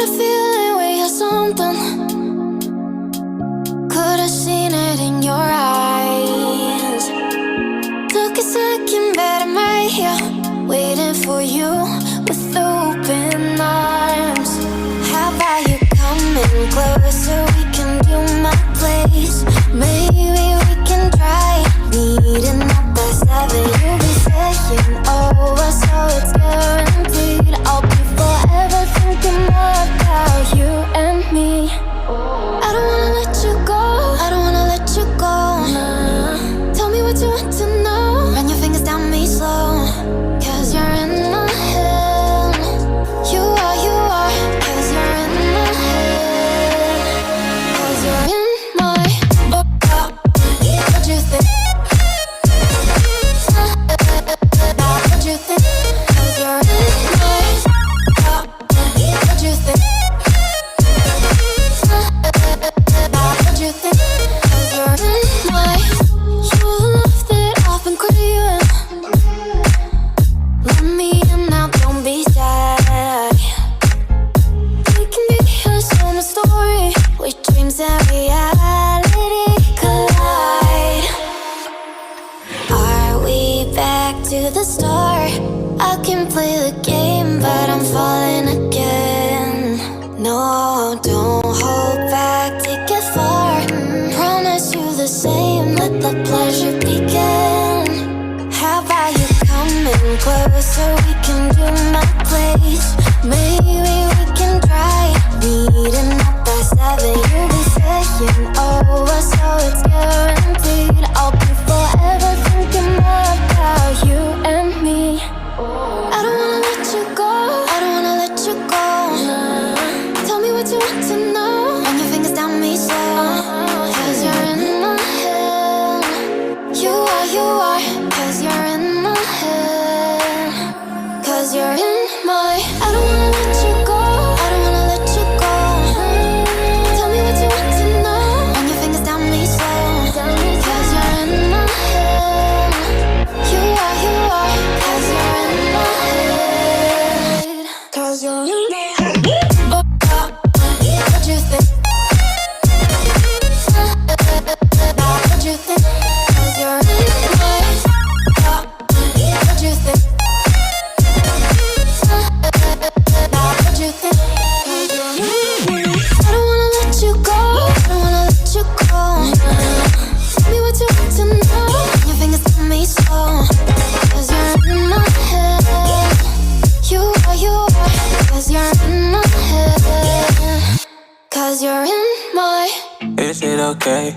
a feeling we had something. Could've seen it in your eyes. Took a second, but I'm right here, waiting for you with open arms. How about you coming closer? We can do my place. Maybe we can try meeting up by 7. You'll be saying over, so it's guaranteed. I'll be forever thinking more about you and me. I don't wanna let you go, I don't wanna let you go. Tell me what you want to know. Run your fingers down me slow, 'cause you're in my head. You are, 'cause you're in my head. 'Cause you're in my what you think? What you think? 'Cause you're in my what you think? What you think? 'Cause you're in my you love that I've been craving. Let me in now, don't be shy. We can be a summer story where dreams and reality collide. Are we back to the start? I can play the game, but I'm falling again. No, don't hold back, take it far. Promise you the same, let the pleasure begin. How about you coming closer? We can do my place. Maybe we can try meeting up by 7. You'll be saying over, so it's guaranteed. I'll be forever thinking more about you and me. I don't wanna let you go, I don't wanna let you go. Tell me what you want to know. Run your fingers down me slow, 'cause you're in my head. You are, 'cause you're in my head. 'Cause you're in my I don't wanna let you go, I don't wanna let you go. Tell me what you want to know. Run your fingers down me slow, 'cause you're in my head. You are, 'cause you're in my head. 'Cause you're in my head. What you think? What you think? 'Cause you're in my what you think? What you think? 'Cause you're in my I don't wanna let you go, I don't wanna let you go. Tell me what you want to know. Your fingers on me slow, 'cause you're in my head. You are, 'cause you're in my head. 'Cause you're in my Is it okay